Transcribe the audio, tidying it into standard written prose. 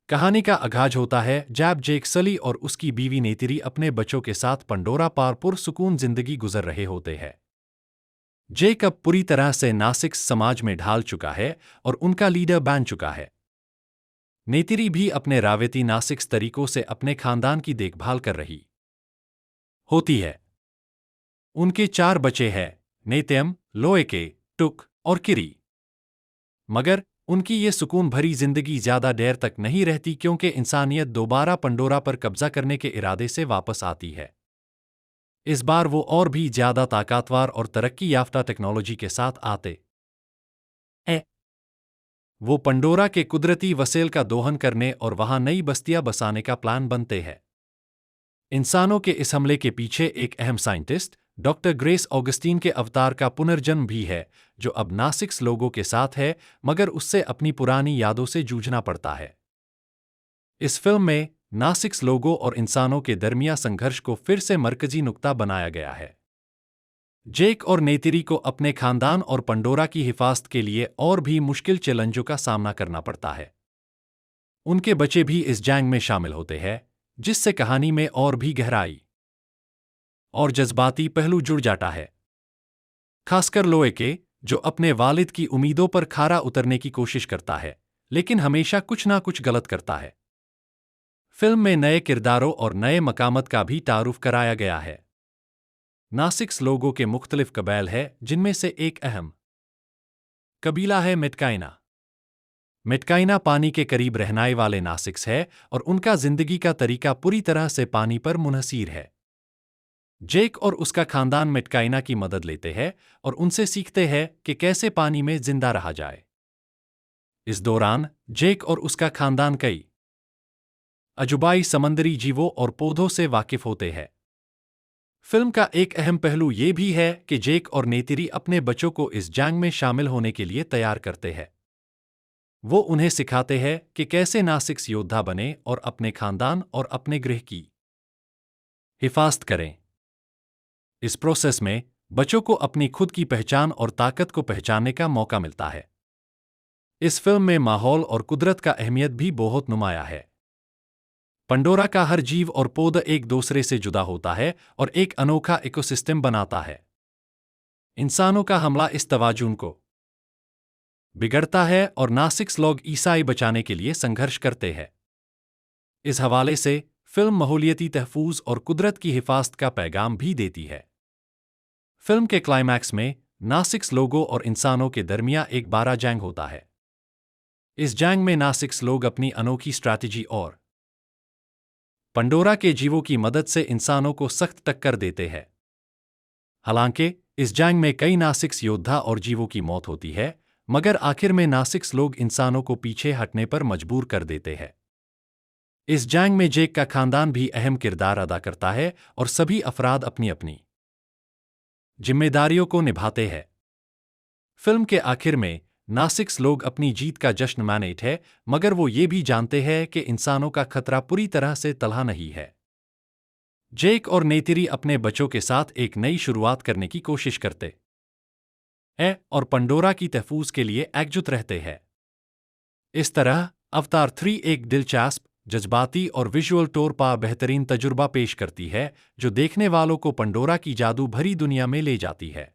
कहानी का आगाज होता है जब जेक सली और उसकी बीवी नेतिरी अपने बच्चों के साथ पंडोरा पार पुरसुकून जिंदगी गुजर रहे होते हैं। जेक अब पूरी तरह से नासिक समाज में ढाल चुका है और उनका लीडर बन चुका है। नेतिरी भी अपने रावती नासिक तरीकों से अपने खानदान की देखभाल कर रही होती है। उनके 4 बच्चे हैं, नेत्यम, लोएके, टुक और किरी। मगर उनकी ये सुकून भरी जिंदगी ज्यादा देर तक नहीं रहती क्योंकि इंसानियत दोबारा पंडोरा पर कब्जा करने के इरादे से वापस आती है। इस बार वो और भी ज्यादा ताकतवर और तरक्की याफ्ता टेक्नोलॉजी के साथ आते हैं। वो पंडोरा के कुदरती वसेल का दोहन करने और वहां नई बस्तियां बसाने का प्लान बनते हैं। इंसानों के इस हमले के पीछे एक अहम साइंटिस्ट डॉक्टर ग्रेस ऑगस्टीन के अवतार का पुनर्जन्म भी है, जो अब नासिक्स लोगों के साथ है, मगर उससे अपनी पुरानी यादों से जूझना पड़ता है। इस फिल्म में नासिक्स लोगों और इंसानों के दरमियान संघर्ष को फिर से मरकजी नुक्ता बनाया गया है। जेक और नेतिरी को अपने खानदान और पंडोरा की हिफाजत के लिए और भी मुश्किल चैलेंजों का सामना करना पड़ता है। उनके बच्चे भी इस जंग में शामिल होते हैं, जिससे कहानी में और भी गहराई और जज्बाती पहलू जुड़ जाता है। खासकर लोएके, जो अपने वालिद की उम्मीदों पर खरा उतरने की कोशिश करता है, लेकिन हमेशा कुछ ना कुछ गलत करता है। फिल्म में नए किरदारों और नए मकामत का भी तारुफ कराया गया है। नासिक्स लोगों के मुख्तलिफ कबाइल हैं, जिनमें से एक अहम कबीला है मिटकाइना। मिटकाइना पानी के करीब रहने वाले नासिक्स है और उनका जिंदगी का तरीका पूरी तरह से पानी पर मुनहसीर है। जेक और उसका खानदान मिटकाइना की मदद लेते हैं और उनसे सीखते हैं कि कैसे पानी में जिंदा रहा जाए। इस दौरान जेक और उसका खानदान कई अजुबाई समंदरी जीवों और पौधों से वाकिफ होते हैं। फिल्म का एक अहम पहलू यह भी है कि जेक और नेतिरी अपने बच्चों को इस जंग में शामिल होने के लिए तैयार करते हैं। वो उन्हें सिखाते हैं कि कैसे नासिक्स योद्धा बने और अपने खानदान और अपने गृह की हिफाजत करें। इस प्रोसेस में बच्चों को अपनी खुद की पहचान और ताकत को पहचानने का मौका मिलता है। इस फिल्म में माहौल और कुदरत का अहमियत भी बहुत नुमाया है। पंडोरा का हर जीव और पौधा एक दूसरे से जुदा होता है और एक अनोखा इकोसिस्टम बनाता है। इंसानों का हमला इस तवाज़ुन को बिगड़ता है और नासिक्स लोग ईसाई बचाने के लिए संघर्ष करते हैं। इस हवाले से फिल्म माहौलियाती तहफ़्फ़ुज़ और कुदरत की हिफाजत का पैगाम भी देती है। फिल्म के क्लाइमैक्स में नासिक्स लोगों और इंसानों के दरमियान एक बड़ा जंग होता है। इस जंग में नासिक्स लोग अपनी अनोखी स्ट्रैटेजी और पंडोरा के जीवों की मदद से इंसानों को सख्त टक्कर देते हैं। हालांकि इस जंग में कई नासिक्स योद्धा और जीवों की मौत होती है, मगर आखिर में नासिक्स लोग इंसानों को पीछे हटने पर मजबूर कर देते हैं। इस जंग में जेक का खानदान भी अहम किरदार अदा करता है और सभी अफराद अपनी अपनी जिम्मेदारियों को निभाते हैं। फिल्म के आखिर में नासिक्स लोग अपनी जीत का जश्न मनाते हैं, मगर वो ये भी जानते हैं कि इंसानों का खतरा पूरी तरह से टला नहीं है। जेक और नेतिरी अपने बच्चों के साथ एक नई शुरुआत करने की कोशिश करते हैं और पंडोरा की तहफ़्फ़ुज़ के लिए एकजुट रहते हैं। इस तरह अवतार 3 एक दिलचस्प, जज्बाती और विजुअल तौर पर बेहतरीन तजुर्बा पेश करती है, जो देखने वालों को पंडोरा की जादू भरी दुनिया में ले जाती है।